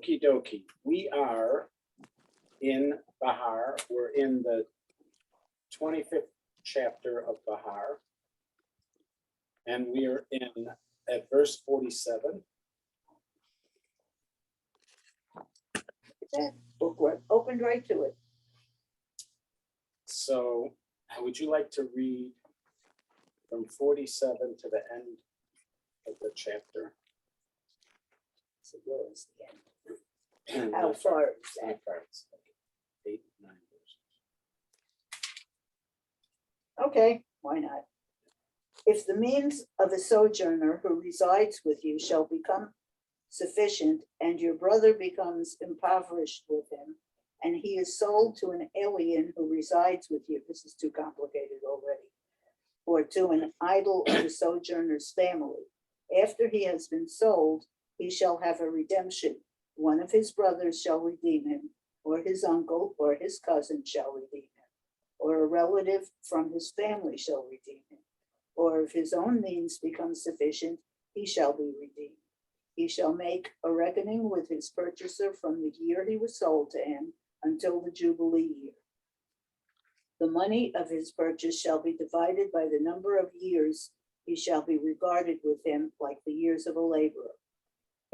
Okie dokie. We are in Bahar. We're in the 25th chapter of Bahar. And we are at verse 47. That book opened right to it. So would you like to read from 47 to the end of the chapter? So where is the end? And How far is that? 5 parts, like 8, 9 verses. Okay, why not? If the means of a sojourner who resides with you shall become sufficient, and your brother becomes impoverished with him, and he is sold to an alien who resides with you, this is too complicated already, or to an idol of the sojourner's family. After he has been sold, he shall have a redemption. One of his brothers shall redeem him, or his uncle or his cousin shall redeem him, or a relative from his family shall redeem him. Or if his own means become sufficient, he shall be redeemed. He shall make a reckoning with his purchaser from the year he was sold to him until the Jubilee year. The money of his purchase shall be divided by the number of years he shall be regarded with him like the years of a laborer.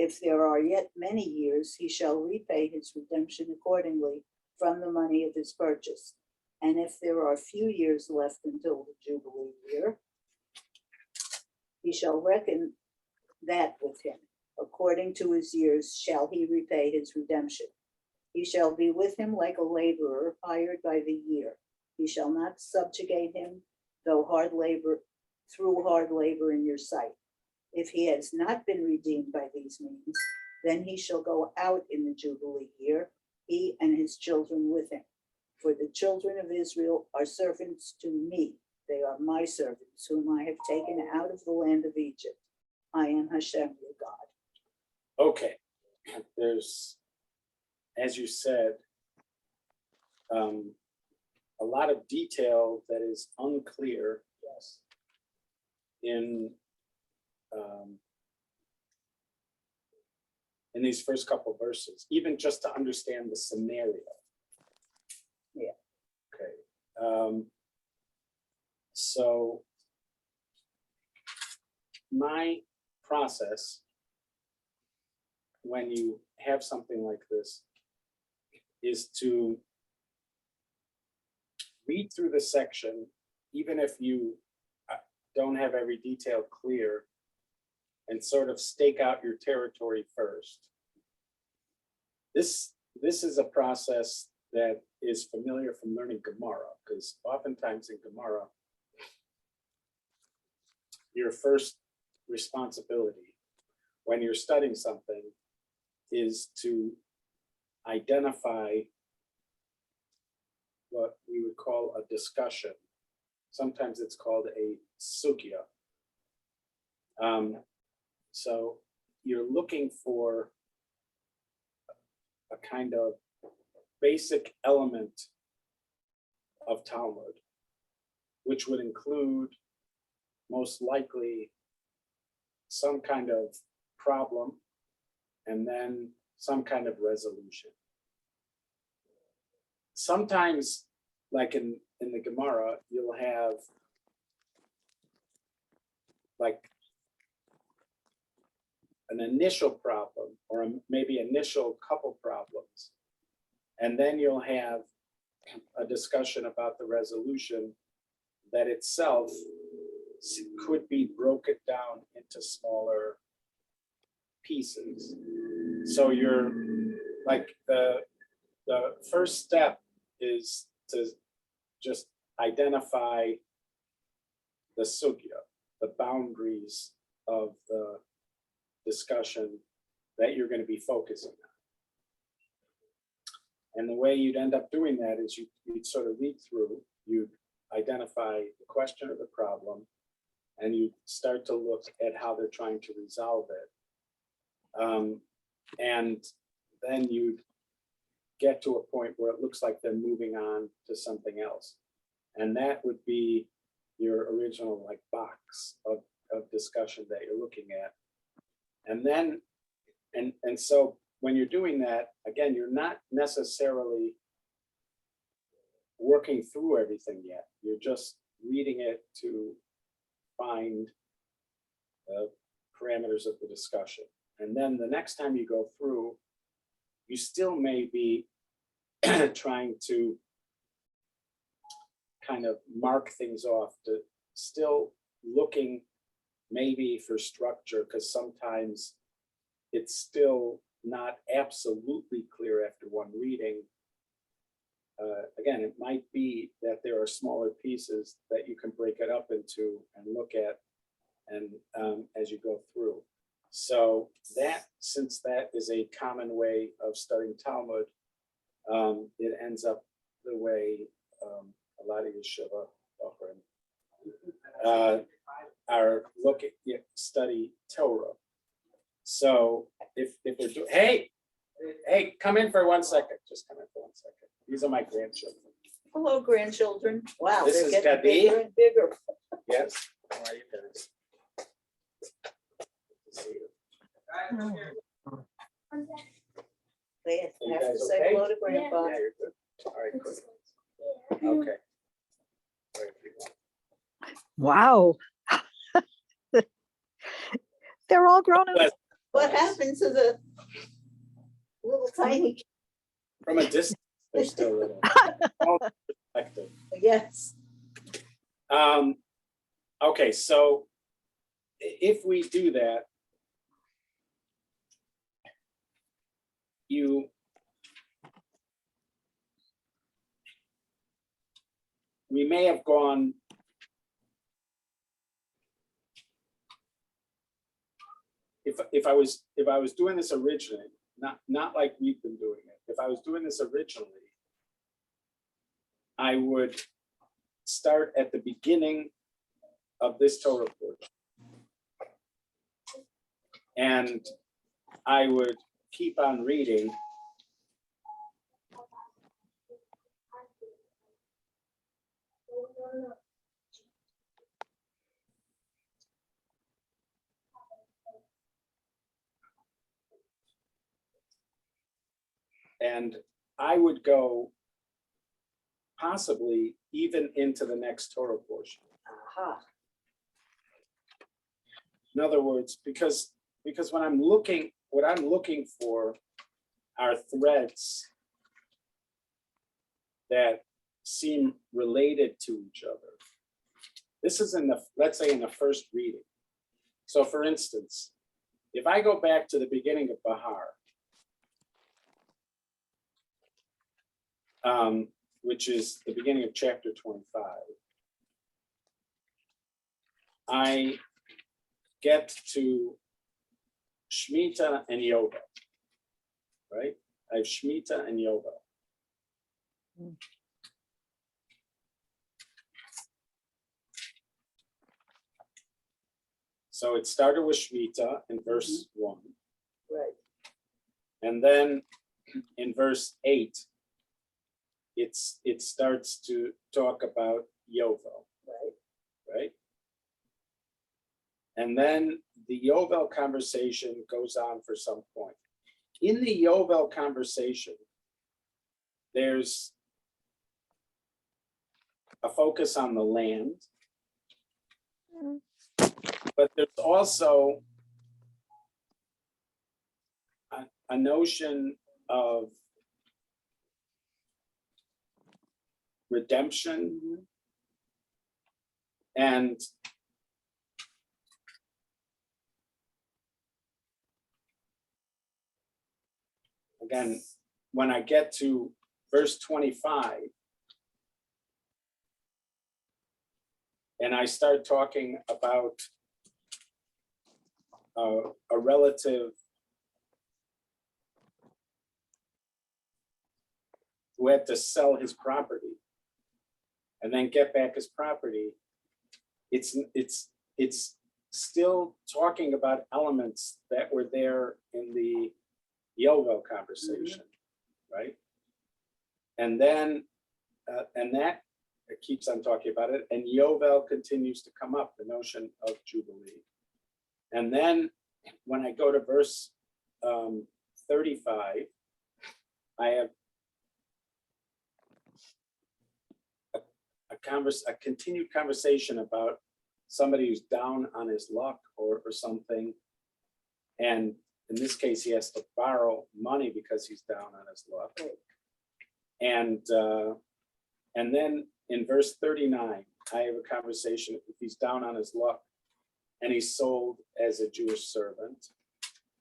If there are yet many years, he shall repay his redemption accordingly from the money of his purchase. And if there are few years left until the Jubilee year, he shall reckon that with him. According to his years shall he repay his redemption. He shall be with him like a laborer hired by the year. He shall not subjugate him through hard labor in your sight. If he has not been redeemed by these means, then he shall go out in the Jubilee year, he and his children with him. For the children of Israel are servants to me. They are my servants, whom I have taken out of the land of Egypt. I am Hashem, your God. Okay, there's, as you said, a lot of detail that is unclear. Yes. In these first couple verses, even just to understand the scenario. Yeah. Okay. So my process when you have something like this is to read through the section, even if you don't have every detail clear, and sort of stake out your territory first. This is a process that is familiar from learning Gemara, because oftentimes in Gemara, your first responsibility when you're studying something is to identify what we would call a discussion. Sometimes it's called a sugya. So you're looking for a kind of basic element of Talmud, which would include most likely some kind of problem and then some kind of resolution. Sometimes, like in the Gemara, you'll have like an initial problem or maybe initial couple problems. And then you'll have a discussion about the resolution that itself could be broken down into smaller pieces. So you're like the first step is to just identify the sugya, the boundaries of the discussion that you're going to be focusing on. And the way you'd end up doing that is you'd sort of read through, you'd identify the question or the problem, and you start to look at how they're trying to resolve it. And then you get to a point where it looks like they're moving on to something else. And that would be your original like box of discussion that you're looking at. And then, and so when you're doing that, again, you're not necessarily working through everything yet. You're just reading it to find the parameters of the discussion. And then the next time you go through, you still may be trying to kind of mark things off, to still looking maybe for structure, because sometimes it's still not absolutely clear after one reading. Again, it might be that there are smaller pieces that you can break it up into and look at, and as you go through. So that, since that is a common way of studying Talmud, it ends up the way a lot of yeshiva are looking at study Torah. So if we're doing, hey, come in for 1 second. Just come in for 1 second. These are my grandchildren. Hello, grandchildren. Wow, This they're is getting Gabi. bigger and bigger. Yes. How are you guys? Good to see you. They have You to guys say okay? hello to grandpa. Yeah, you're good. All right, good. Okay. All right, people. Wow. They're all grown up. Bless. What happened to the little tiny, From a distance, they're still little. All perspective. yes, Okay, so if we do that, we may have gone if I was doing this originally, not like we've been doing it. If I was doing this originally, I would start at the beginning of this Torah portion, and I would keep on reading and I would go possibly even into the next Torah portion. aha, In other words, because what I'm looking for are threads that seem related to each other. This is let's say in the first reading. So for instance, if I go back to the beginning of Bahar, which is the beginning of chapter 25, I get to Shemitah and Yovel, right? I have Shemitah and Yovel. So it started with Shemitah in verse 1. right, And then in verse 8, it starts to talk about Yovel, right? And then the Yovel conversation goes on for some point. In the Yovel conversation, there's a focus on the land, but there's also a notion of redemption and again, when I get to verse 25 and I start talking about a relative who had to sell his property and then get back his property, it's still talking about elements that were there in the Yovel conversation, right? And then, and that keeps on talking about it, and Yovel continues to come up, the notion of Jubilee. And then when I go to verse 35, I have a continued conversation about somebody who's down on his luck or something. And in this case, he has to borrow money because he's down on his luck. And then in verse 39, I have a conversation if he's down on his luck and he's sold as a Jewish servant.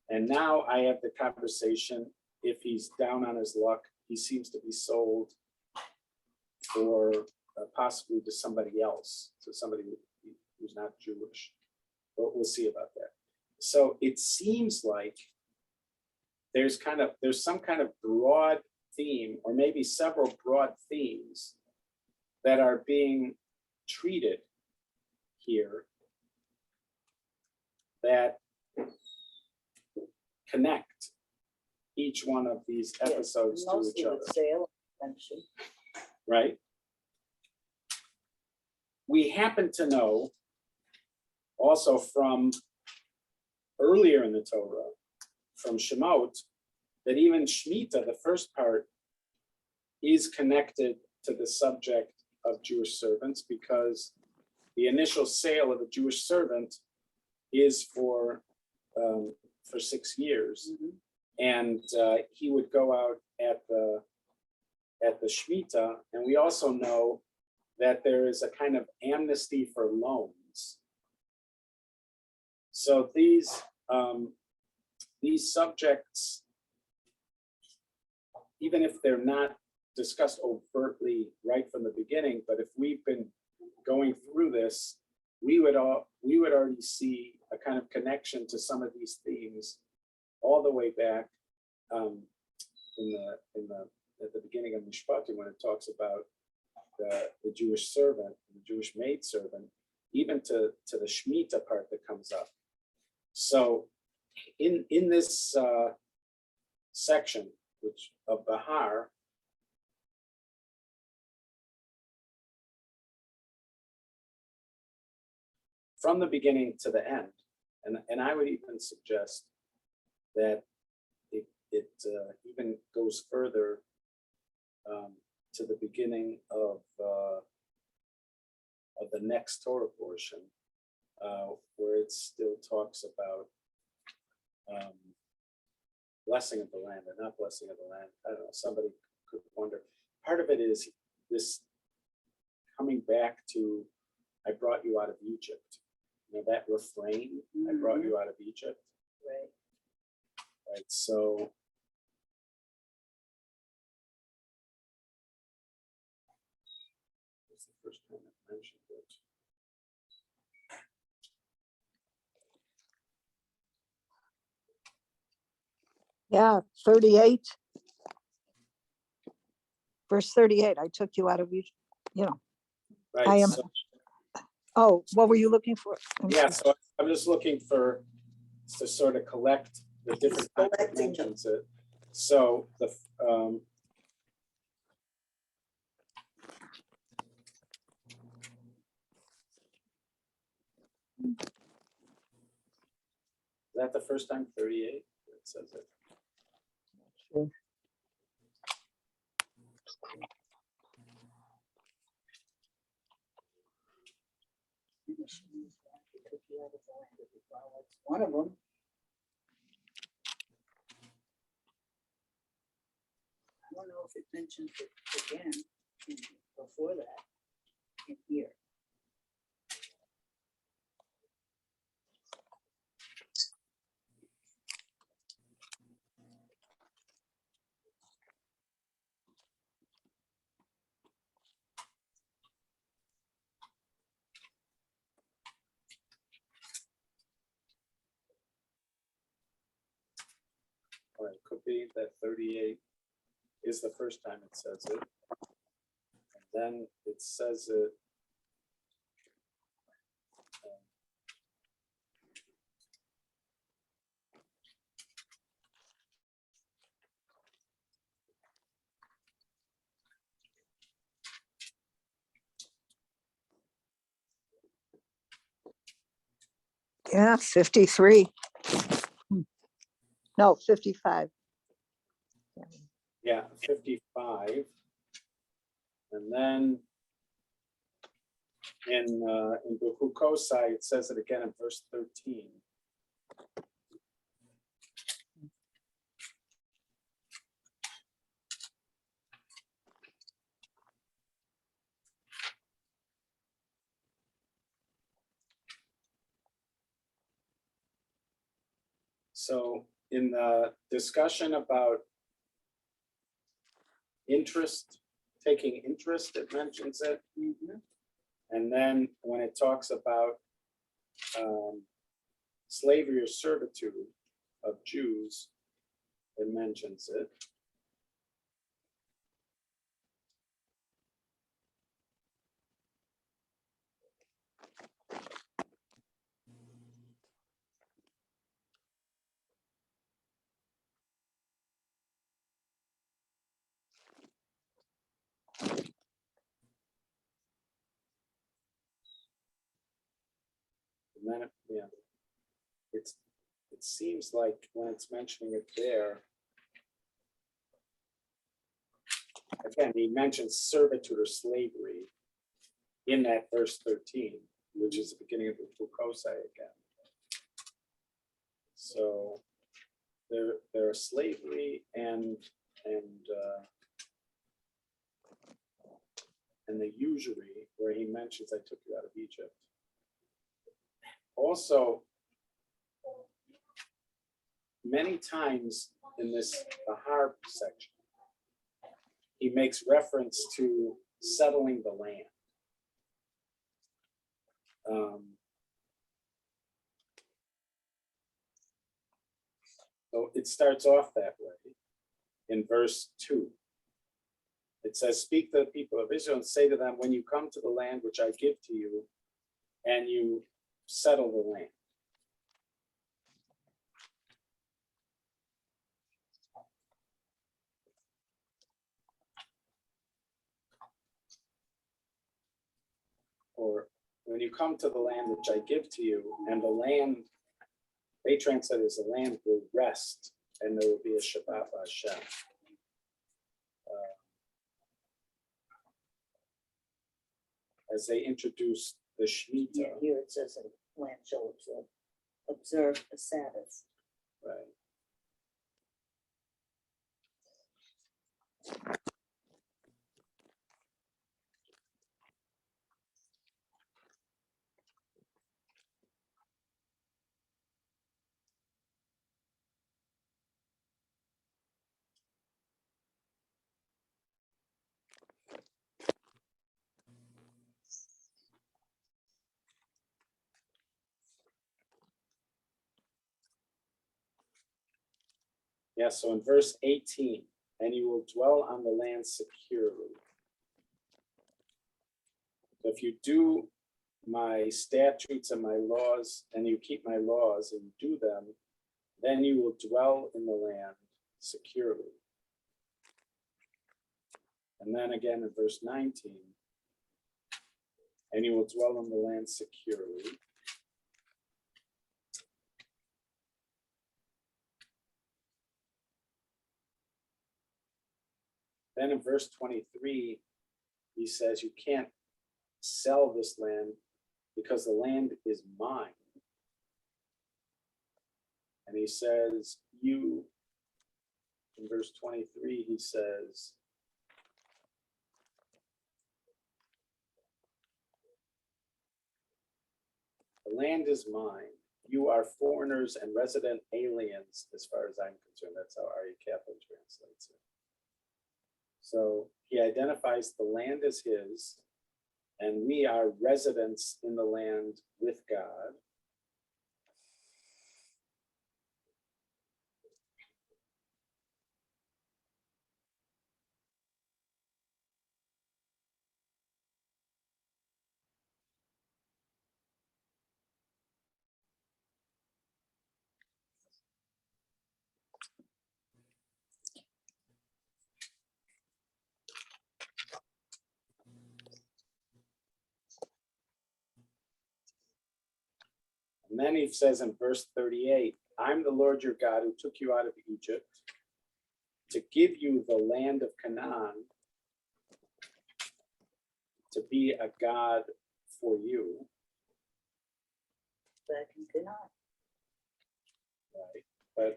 And now I have the conversation if he's down on his luck, he seems to be sold for possibly to somebody else, to somebody who's not Jewish. But we'll see about that. So it seems like there's some kind of broad theme, or maybe several broad themes that are being treated here that connect each one of these episodes to Mostly each other, with sale and redemption. right? We happen to know also from earlier in the Torah, from Shemot, that even Shemitah, the first part, is connected to the subject of Jewish servants, because the initial sale of a Jewish servant is for 6 years, and he would go out at the Shemitah. And we also know that there is a kind of amnesty for loans. So these subjects, even if they're not discussed overtly right from the beginning, but if we've been going through this, we would already see a kind of connection to some of these themes all the way back at the beginning of Mishpatim, when it talks about the Jewish servant, the Jewish maidservant, even to the Shemitah part that comes up. So in this section, which of Bahar, from the beginning to the end, and I would even suggest that it even goes further to the beginning of the next Torah portion, where it still talks about blessing of the land and not blessing of the land. I don't know, somebody could wonder. Part of it is this coming back to, I brought you out of Egypt. You know, that refrain, I brought you out of Egypt. Right. Right, so it's the first time I mentioned it. Yeah, 38. Verse 38, I took you out of Egypt, Right, I am- so, Oh, what were you looking for? yeah, so I'm just looking to sort of collect the different kinds of collecting them. mentions. So the is that the first time 38? It says it. Sure. One of them. I don't know if it mentions it again before that in here. Or it could be that 38 is the first time it says it. And then it says it. Yeah, 53. No, 55. Yeah, 55. And then in Behukosai, it says it again in verse 13. So in the discussion about interest, taking interest, it mentions it. Mhm. And then when it talks about slavery or servitude of Jews, it mentions it. And then, yeah, it seems like when it's mentioning it there, again, he mentions servitude or slavery in that verse 13, which is the beginning of the Fukosai again. So there are slavery and the usury, where he mentions, I took you out of Egypt. Also, many times in this Bahar section, he makes reference to settling the land. So it starts off that way in verse 2. It says, speak to the people of Israel and say to them, when you come to the land which I give to you, and you settle the land. Or when you come to the land which I give to you, and the land, they translate as the land will rest, and there will be a Shabbat Hashem. As they introduce the Shemitah. Yeah, here it says a land shall observe a Sabbath. Right. Yeah, so in verse 18, and you will dwell on the land securely. So if you do my statutes and my laws, and you keep my laws and you do them, then you will dwell in the land securely. And then again in verse 19, and you will dwell in the land securely. Then in verse 23, he says, you can't sell this land because the land is mine. And he says, you, in verse 23, he says, the land is mine. You are foreigners and resident aliens, as far as I'm concerned. That's how Ari Kaplan translates it. So he identifies the land as his, and we are residents in the land with God. And then he says in verse 38, I'm the Lord your God who took you out of Egypt. to give you the land of Canaan, to be a God for you, Back in Canaan. right?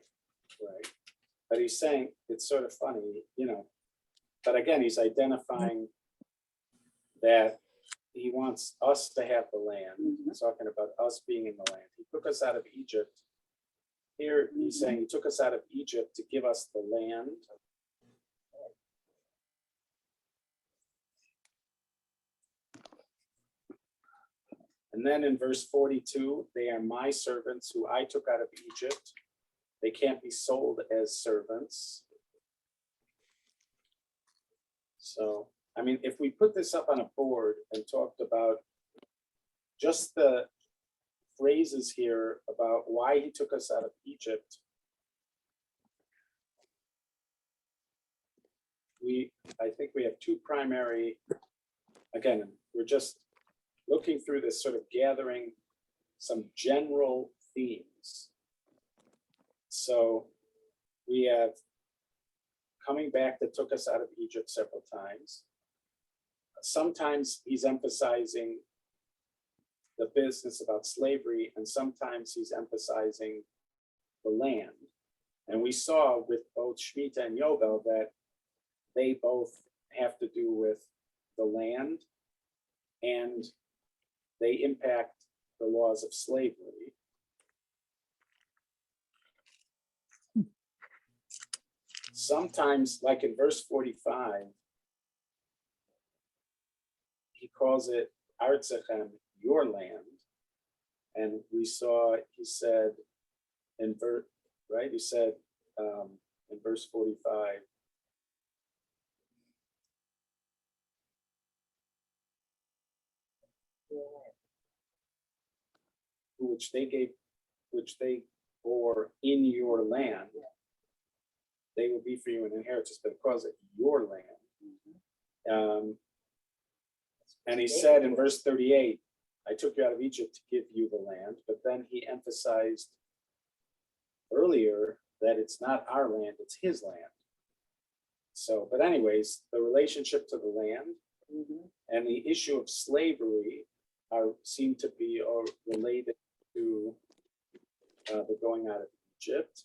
But he's saying, it's sort of funny, but again, he's identifying that he wants us to have the land. He's talking about us being in the land. He took us out of Egypt. Here, he's saying he took us out of Egypt to give us the land. And then in verse 42, they are my servants who I took out of Egypt. They can't be sold as servants. So, I mean, if we put this up on a board and talked about just the phrases here about why he took us out of Egypt, I think we have two primary, again, we're just looking through this, sort of gathering some general themes. So we have coming back that took us out of Egypt several times. Sometimes he's emphasizing the business about slavery, and sometimes he's emphasizing the land. And we saw with both Shemitah and Yovel that they both have to do with the land, and they impact the laws of slavery. Sometimes, like in verse 45, he calls it Artsechem, your land. And we saw, he said in verse, right? He said in verse 45, which they bore in your land. They will be for you an inheritance, but it calls it your land. And he said in verse 38, I took you out of Egypt to give you the land, but then he emphasized earlier that it's not our land, it's his land. So, but anyways, the relationship to the land and the issue of slavery seem to be related to the going out of Egypt.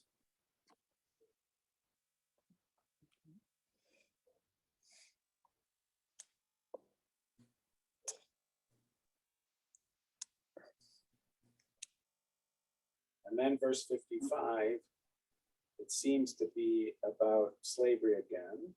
And then verse 55, it seems to be about slavery again.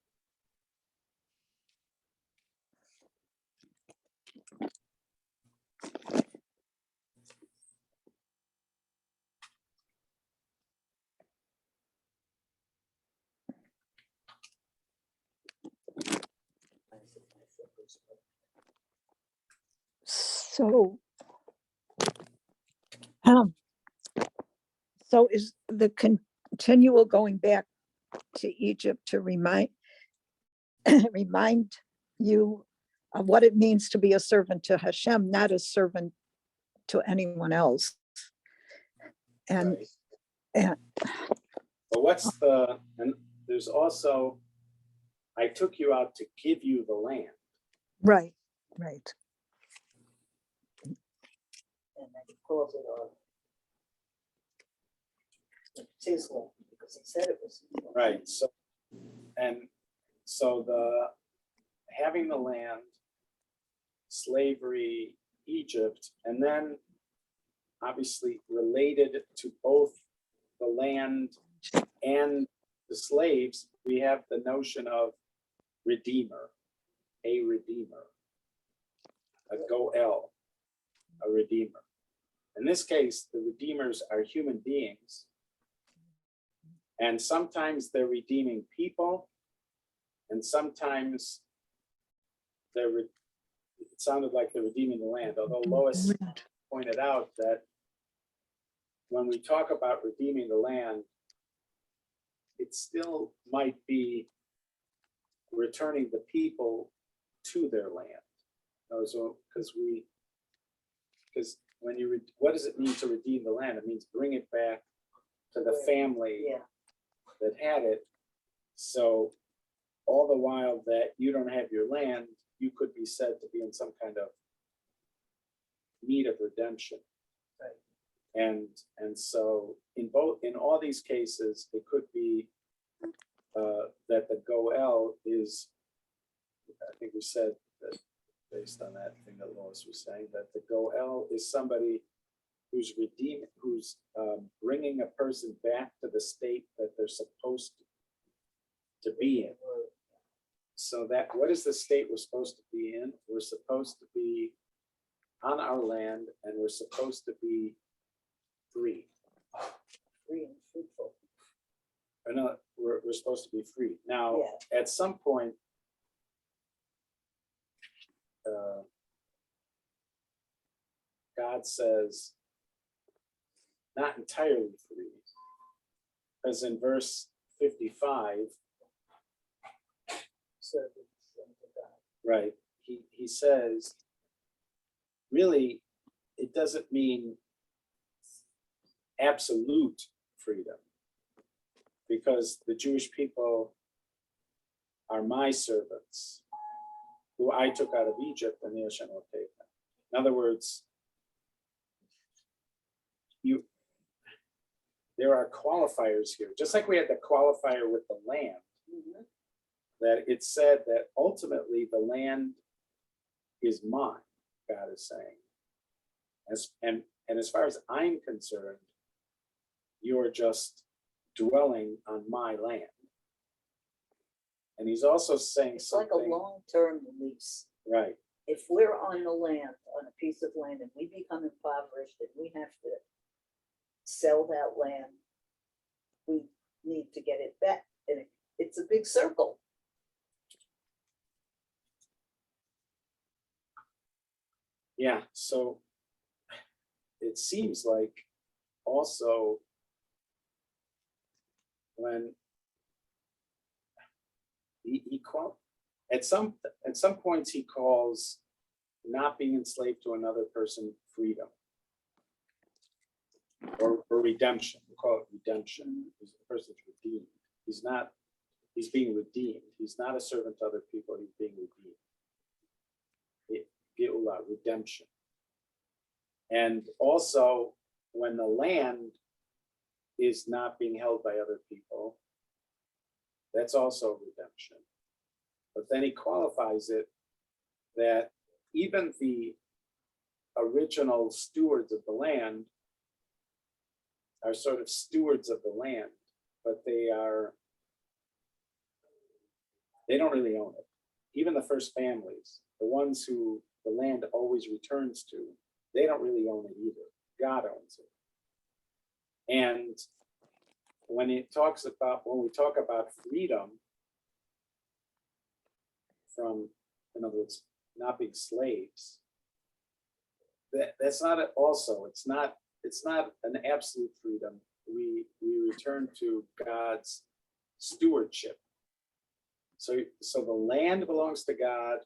So, um, so is the continual going back to Egypt to remind you of what it means to be a servant to Hashem, not a servant to anyone else. And, Right. and But and there's also, I took you out to give you the land. right. And then he calls it it's his land, because he said it was his land. Right. So the having the land, slavery, Egypt, and then obviously related to both the land and the slaves, we have the notion of redeemer, a redeemer, a goel, a redeemer. In this case, the redeemers are human beings, and sometimes they're redeeming people, and sometimes it sounded like they're redeeming the land, although Lois pointed out that when we talk about redeeming the land, it still might be returning the people to their land. So, because when what does it mean to redeem the land? It means bring it back to the family that had it, So all the while that you don't have your land, you could be said to be in some kind of need of redemption. And so in all these cases, it could be that the goel is, I think we said that based on that thing that Lois was saying, that the goel is somebody who's redeeming, who's bringing a person back to the state that they're supposed to be in. So that, what is the state we're supposed to be in? We're supposed to be on our land, and we're supposed to be free. Free and fruitful. Or no, we're supposed to be free. Now, at some point, God says, not entirely free, because in verse 55, right, he says, really, it doesn't mean absolute freedom, because the Jewish people are my servants, who I took out of Egypt, and they shall not take them. In other words, there are qualifiers here, just like we had the qualifier with the land, that it said that ultimately the land is mine, God is saying. And as far as I'm concerned, you're just dwelling on my land. And he's also saying It's something. like a long-term lease. Right, If we're on the land, on a piece of land, and we become impoverished and we have to sell that land, we need to get it back. And it's a big circle. yeah, so it seems like also when at some points he calls not being enslaved to another person freedom or redemption. We call it redemption. Because the person's redeemed. He's being redeemed. He's not a servant to other people. He's being redeemed. Geulah, redemption. And also when the land is not being held by other people, that's also redemption. But then he qualifies it that even the original stewards of the land are sort of stewards of the land, but they don't really own it. Even the first families, the ones who the land always returns to, they don't really own it either. God owns it. And when we talk about freedom from, in other words, not being slaves, that's not it also. It's not an absolute freedom. We return to God's stewardship. So the land belongs to God,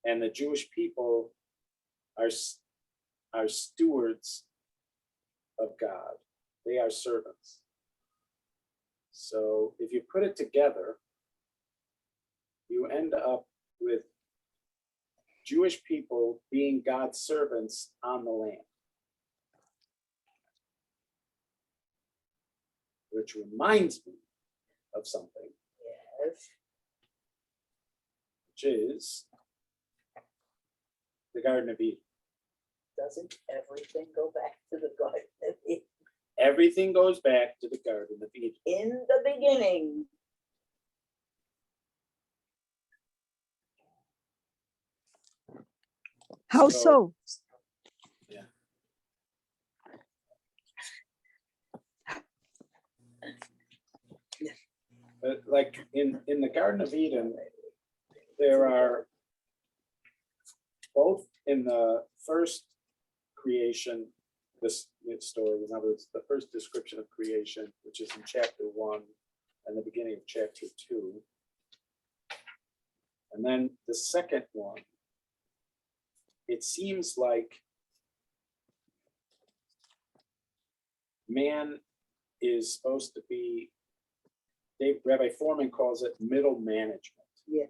and the Jewish people are stewards of God. They are servants. So if you put it together, you end up with Jewish people being God's servants on the land. Which reminds me of something, Yes. which is the Garden of Eden. Doesn't everything go back to the Garden of Eden? Everything goes back to the Garden of Eden. In the beginning, How So- so? Yeah. But like in the Garden of Eden, there are both in the first creation, this story, in other words, the first description of creation, which is in chapter 1 and the beginning of chapter 2. And then the second one, it seems like man is supposed to be Rabbi Foreman calls it middle management. Yeah.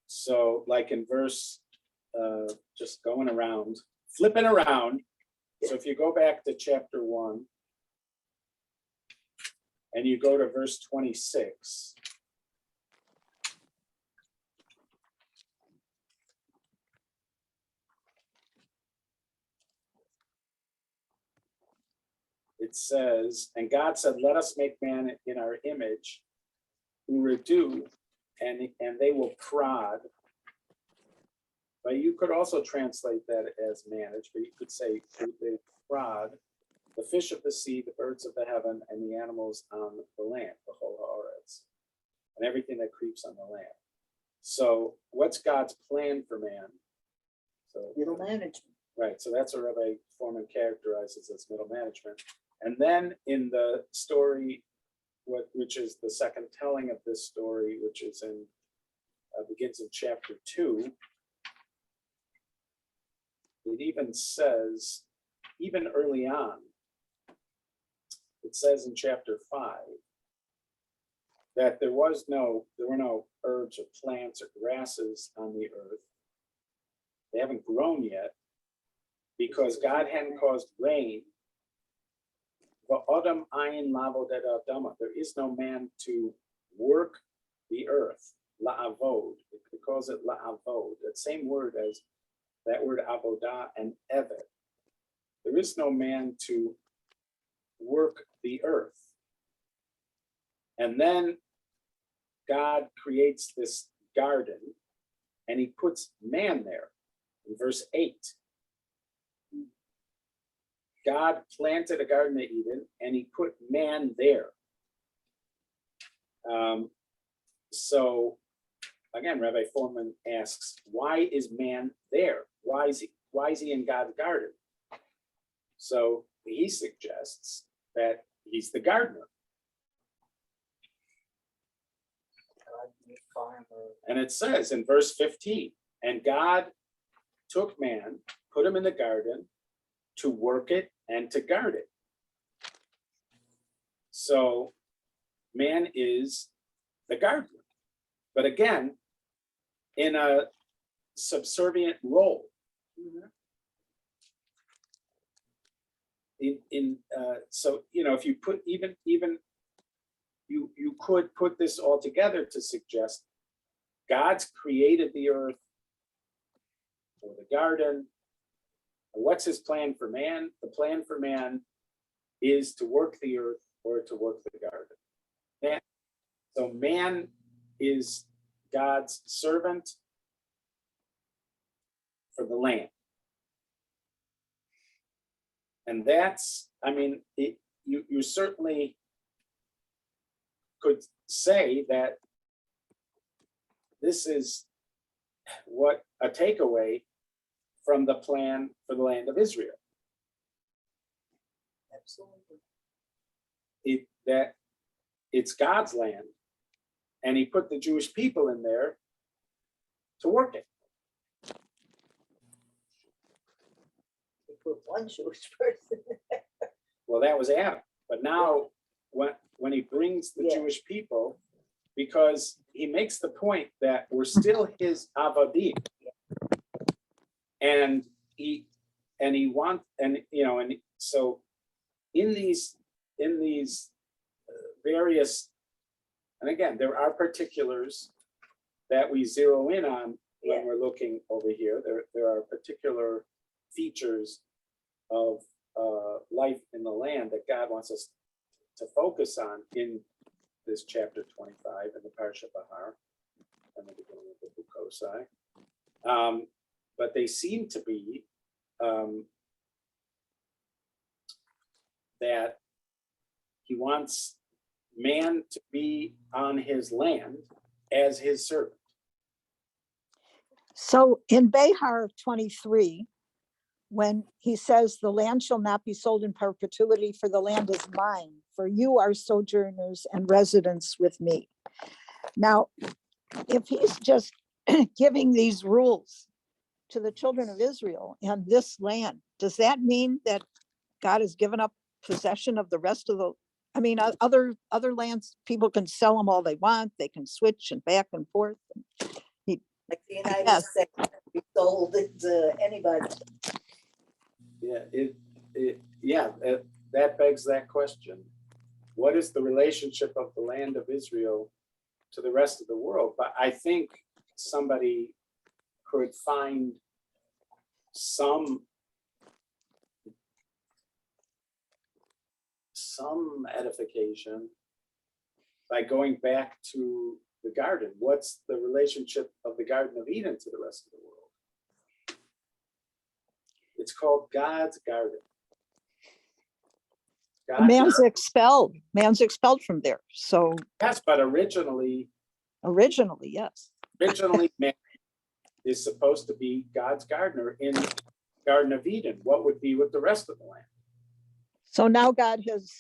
So like in verse, just going around, flipping around. So if you go back to chapter 1 and you go to verse 26. It says, and God said, let us make man in our image, Uradu, and they will prod. But you could also translate that as manage, but you could say they prod the fish of the sea, the birds of the heaven, and the animals on the land, the whole haaretz, and everything that creeps on the land. So what's God's plan for man? So Middle management. right, so that's what Rabbi Foreman characterizes as middle management. And then in the story, which is the second telling of this story, which is begins in chapter 2, it even says, even early on, it says in chapter 5 that there were no herbs or plants or grasses on the earth. They haven't grown yet because God hadn't caused rain. There is no man to work the earth. La'avod. It calls it la'avod. That same word as that word avodah and evet. There is no man to work the earth. And then God creates this garden and he puts man there in verse 8. God planted a garden of Eden and he put man there. So again, Rabbi Foreman asks, why is man there? Why is he in God's garden? So he suggests that he's the gardener. And it says in verse 15, and God took man, put him in the garden to work it and to guard it. So man is the gardener, but again, in a subservient role. So if you put even you could put this all together to suggest God's created the earth or the garden. What's his plan for man? The plan for man is to work the earth or to work the garden. So man is God's servant for the land. And that's, you certainly could say that this is what a takeaway from the plan for the land of Israel. Absolutely. That it's God's land, and he put the Jewish people in there to work it. He put one Jewish person. Well, that was Adam. But now when he brings the Jewish people, because he makes the point that we're still his avadim. And so in these various, and again, there are particulars that we zero in on when we're looking over here. There are particular features of life in the land that God wants us to focus on in this chapter 25 in the Parsha Bahar and the beginning of the Bukosai. But they seem to be that he wants man to be on his land as his servant. So in Behar 23, when he says, the land shall not be sold in perpetuity, for the land is mine, for you are sojourners and residents with me. Now, if he's just giving these rules to the children of Israel and this land, does that mean that God has given up possession of the rest of the I mean, other lands, people can sell them all they want. They can switch and back and forth. Like the United Yes. States, we sold it to anybody. Yeah, that begs that question. What is the relationship of the land of Israel to the rest of the world? But I think somebody could find some edification by going back to the garden. What's the relationship of the Garden of Eden to the rest of the world? It's called God's garden. Man's expelled. Man's expelled from there. So Yes, but originally yes. man is supposed to be God's gardener in Garden of Eden. What would be with the rest of the land? So now God has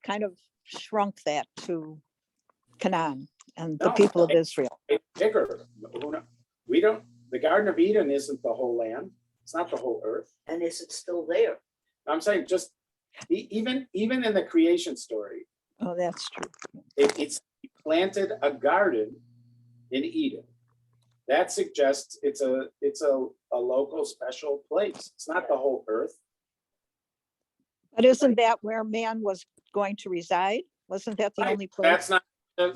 kind of shrunk that to Canaan and the No, people of Israel. It's bigger. We don't. The Garden of Eden isn't the whole land. It's not the whole earth. And is it still there? I'm saying just even in the creation story, Oh, that's true. it's he planted a garden in Eden. That suggests it's a local special place. It's not the whole earth. But isn't that where man was going to reside? Wasn't that the Right. only place? That's not.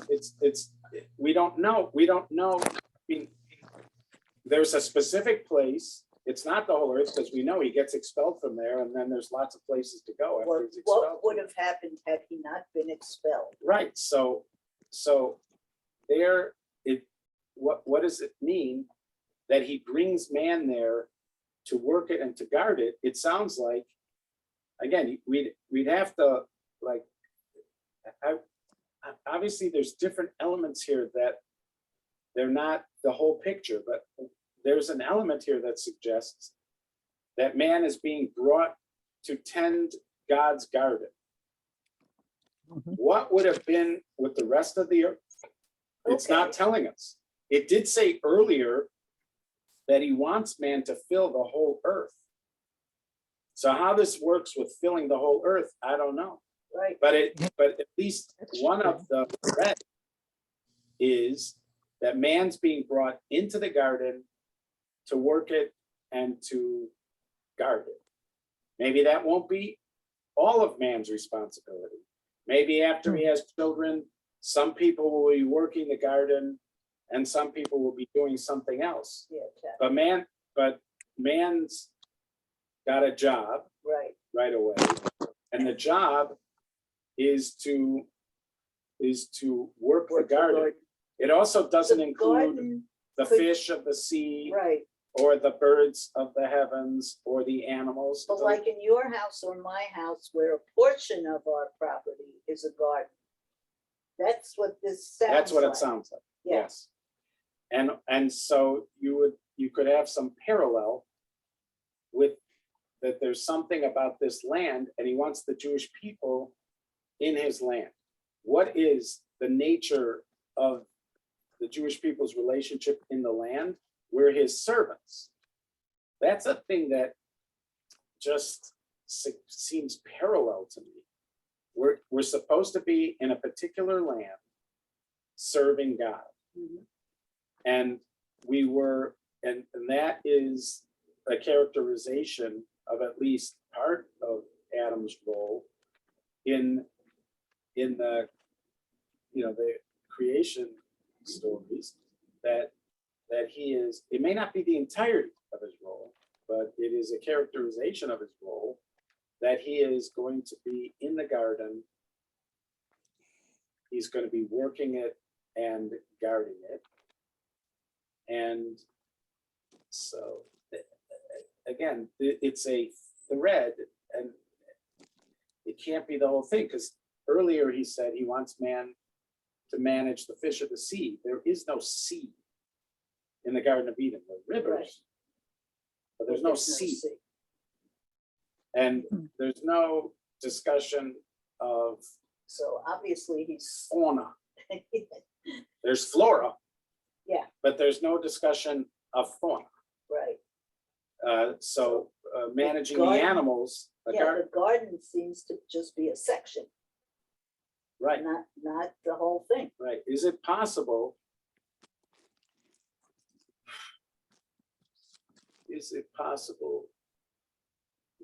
It's. We don't know. We don't know. I mean, there's a specific place. It's not the whole earth because we know he gets expelled from there, and then there's lots of places to go after he's expelled. What would have happened had he not been expelled? Right. So there. What does it mean that he brings man there to work it and to guard it? It sounds like, again, we'd have to like. Obviously, there's different elements here that they're not the whole picture, but there's an element here that suggests that man is being brought to tend God's garden. Mhm. What would have been with the rest of the earth? It's Okay. not telling us. It did say earlier that he wants man to fill the whole earth. So how this works with filling the whole earth, I don't know. Right. But at least That's one true. of the threats is that man's being brought into the garden to work it and to guard it. Maybe that won't be all of man's responsibility. Maybe after he has children, some people will be working the garden and some people will be doing something else. Yeah, But man's got a job right away. And the job is to work the garden. It also doesn't The include garden, the could- fish of the sea right, or the birds of the heavens or the animals. but like in your house or my house, where a portion of our property is a garden. That's what this sounds like. That's what it sounds like. Yeah. Yes. And so you could have some parallel with that there's something about this land and he wants the Jewish people in his land. What is the nature of the Jewish people's relationship in the land? We're his servants. That's a thing that just seems parallel to me. We're supposed to be in a particular land serving God. Mhm. And we were, and that is a characterization of at least part of Adam's role in the, the creation stories, that he is, it may not be the entirety of his role, but it is a characterization of his role that he is going to be in the garden. He's going to be working it and guarding it. And so, again, it's a thread, and it can't be the whole thing, because earlier he said he wants man to manage the fish of the sea. There is no sea in the Garden of Eden. There are rivers, Right. but there's no sea. And there's no discussion of So obviously he's. fauna. There's flora. Yeah. But there's no discussion of fauna. Right. So managing the garden- animals, Yeah, the garden seems to just be a section. Right, not the whole thing. right. Is it possible? Is it possible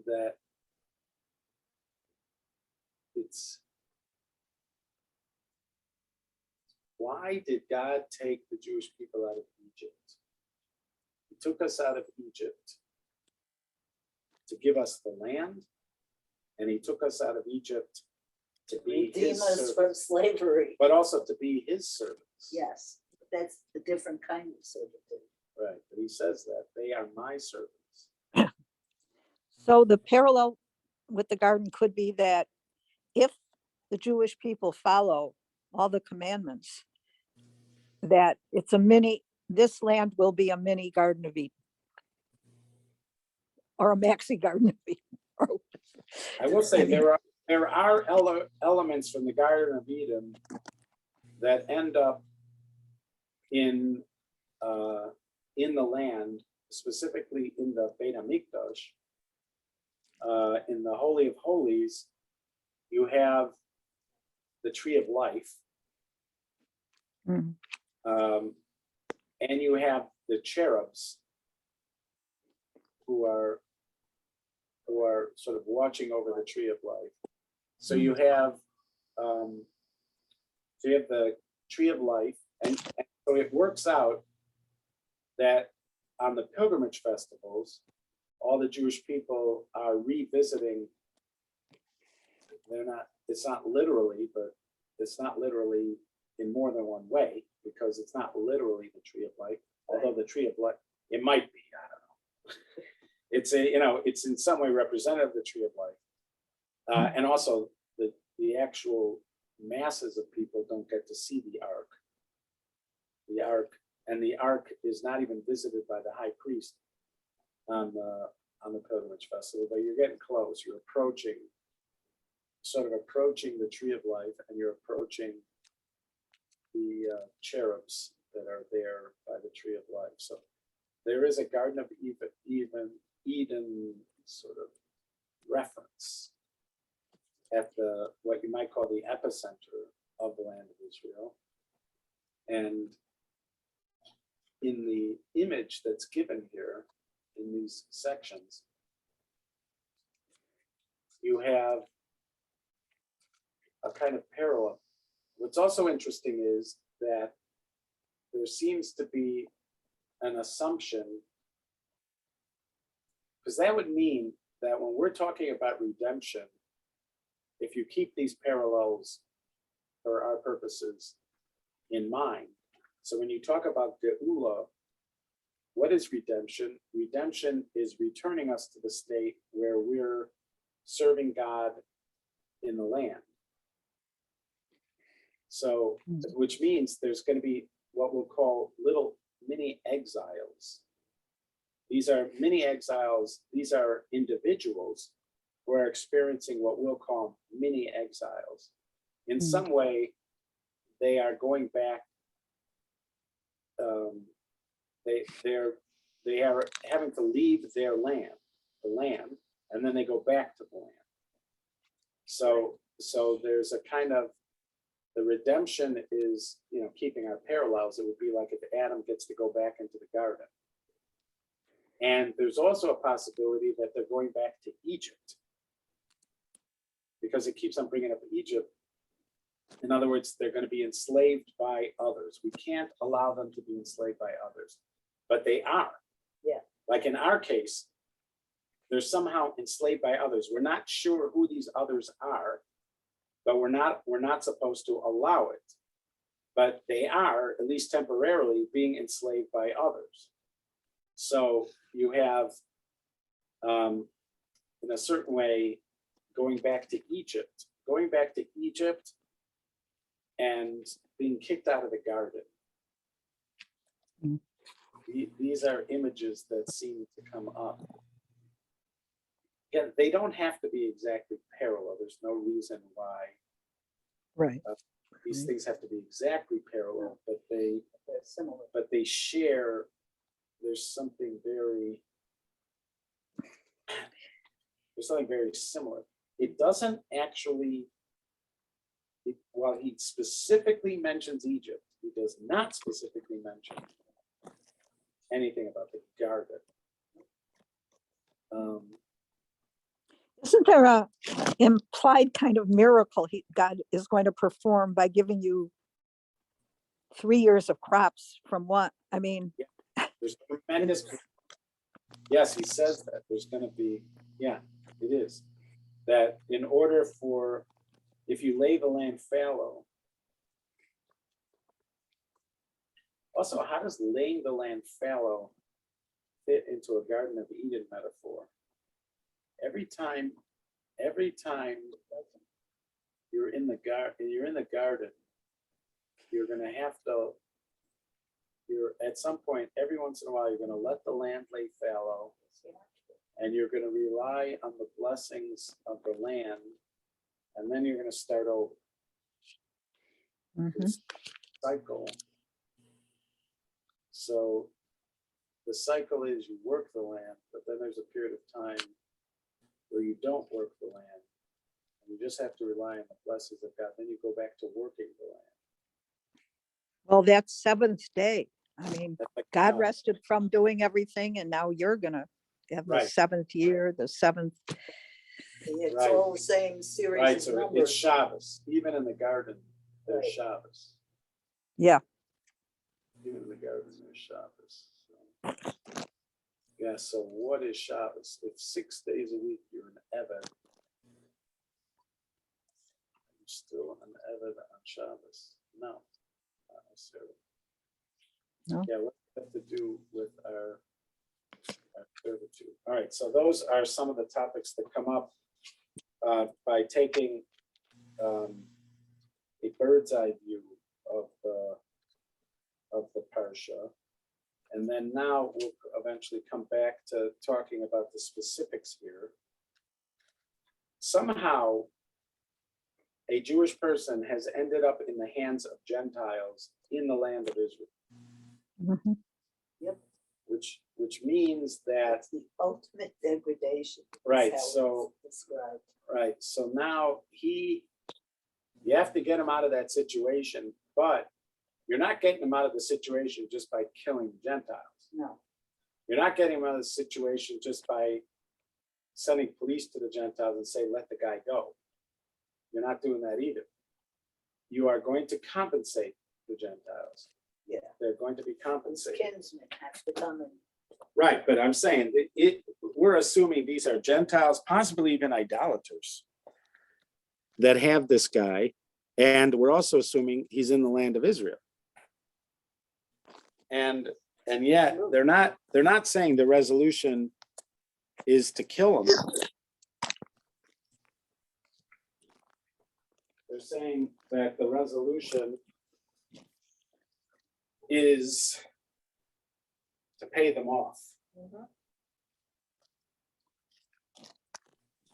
that it's, why did God take the Jewish people out of Egypt? He took us out of Egypt to give us the land, and he took us out of Egypt to be Redeem his us from servants, slavery. but also to be his servants. Yes, that's a different kind of servitude. Right, but he says that they are my servants. So the parallel with the garden could be that if the Jewish people follow all the commandments, that it's a mini, this land will be a mini Garden of Eden. Or a maxi Garden of Eden. Or- I will say I mean- there are elements from the Garden of Eden that end up in the land, specifically in the Beit HaMikdash, in the Holy of Holies. You have the tree of life, Mhm. and you have the cherubs who are sort of watching over the tree of life. So you have the tree of life, and so it works out that on the pilgrimage festivals, all the Jewish people are revisiting. It's not literally, but it's not literally in more than one way, because it's not literally the tree of life, although the tree of life, it might be, I don't know. It's in some way representative of the tree of life. And also the actual masses of people don't get to see the ark. The ark is not even visited by the high priest on the pilgrimage festival, but you're getting close. You're sort of approaching the tree of life, and you're approaching the cherubs that are there by the tree of life. So there is a Garden of Eden sort of reference at what you might call the epicenter of the land of Israel. And in the image that's given here in these sections, you have a kind of parallel. What's also interesting is that there seems to be an assumption, because that would mean that when we're talking about redemption, if you keep these parallels for our purposes in mind, so when you talk about Geula, what is redemption? Redemption is returning us to the state where we're serving God in the land. So, which means there's going to be what we'll call little mini exiles. These are mini exiles. These are individuals who are experiencing what we'll call mini exiles. In some way, they are going back. They are having to leave their land, and then they go back to the land. So there's a kind of, the redemption is, keeping our parallels. It would be like if Adam gets to go back into the garden. And there's also a possibility that they're going back to Egypt, because it keeps on bringing up Egypt. In other words, they're going to be enslaved by others. We can't allow them to be enslaved by others, but they are. Yeah. Like in our case, they're somehow enslaved by others. We're not sure who these others are, but we're not supposed to allow it. But they are, at least temporarily, being enslaved by others. So you have, in a certain way, going back to Egypt and being kicked out of the garden. Mm. These are images that seem to come up. Again, they don't have to be exactly parallel. There's no reason why Right. these things have to be exactly parallel, but They're similar. they share. There's something very similar. It doesn't actually while he specifically mentions Egypt, he does not specifically mention anything about the garden. Isn't there a implied kind of miracle God is going to perform by giving you 3 years of crops from what? I mean, There's tremendous, yes, he says that there's going to be, yeah, it is. That in order for, if you lay the land fallow, also, how does laying the land fallow fit into a Garden of Eden metaphor? Every time you're in the garden, you're going to have to, at some point, every once in a while, you're going to let the land lay fallow, and you're going to rely on the blessings of the land, and then you're going to start over. This cycle. So the cycle is you work the land, but then there's a period of time where you don't work the land. And you just have to rely on the blessings of God. Then you go back to working the land. well, that's seventh day. I mean, That's like God how- rested from doing everything, and now you're gonna have the Right. seventh year, the seventh. It's Right. all the same series Right, of so it's numbers. Shabbos. Even in the garden, there's Right. Shabbos. Yeah. Even in the garden, there's Shabbos. So. Yeah, so what is Shabbos? If 6 days a week you're an Eved, you're still an Eved on Shabbos? No, not necessarily. No. Yeah, what does that have to do with our servitude? All right, so those are some of the topics that come up by taking a bird's eye view of the parsha. And then now we'll eventually come back to talking about the specifics here. Somehow, a Jewish person has ended up in the hands of Gentiles in the land of Israel, Mhm. which means that, That's the ultimate degradation. is Right, how it's so- described. right, so now you have to get him out of that situation, but you're not getting him out of the situation just by killing the Gentiles. No, You're not getting him out of the situation just by sending police to the Gentiles and say, let the guy go. You're not doing that either. You are going to compensate the Gentiles. yeah, They're going to be his compensated. kinsmen have to come in. Right, but I'm saying we're assuming these are Gentiles, possibly even idolaters, that have this guy, and we're also assuming he's in the land of Israel. And yet they're not saying the resolution is to kill him. They're saying that the resolution is to pay them off. Mhm.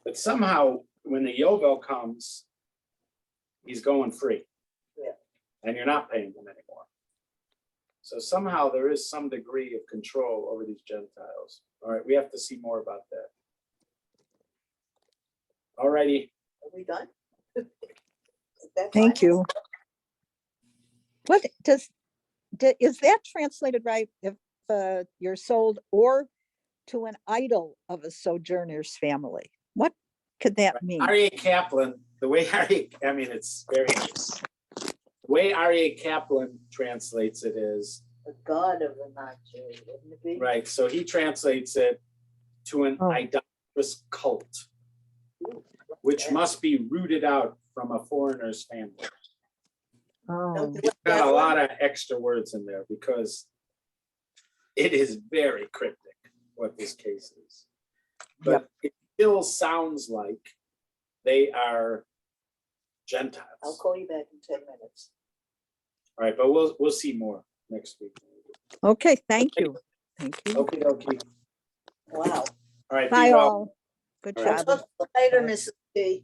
But somehow, when the Yovel comes, he's going free. Yeah. And you're not paying him anymore. So somehow there is some degree of control over these Gentiles. All right, we have to see more about that. All righty. Are we done? Is that Thank final? you. What is that translated right? If you're sold or to an idol of a sojourner's family, what could that mean? R.A. Kaplan, the way it's very nice. The way R.A. Kaplan translates it is, The god of the non-Jew, wouldn't it be? right, so he translates it to an Oh. idolatrous cult, which must be rooted out from a foreigner's family. Oh, Don't you He's like got that a one? lot of extra words in there because it is very cryptic what this case is. But it still sounds like they are Gentiles. I'll call you back in 10 minutes. All right, but we'll see more next week. okay, thank you. Thank you. Okie dokie. Wow. All right. be Bye well. all. Good All right. job. Talk to you later, Mrs. T.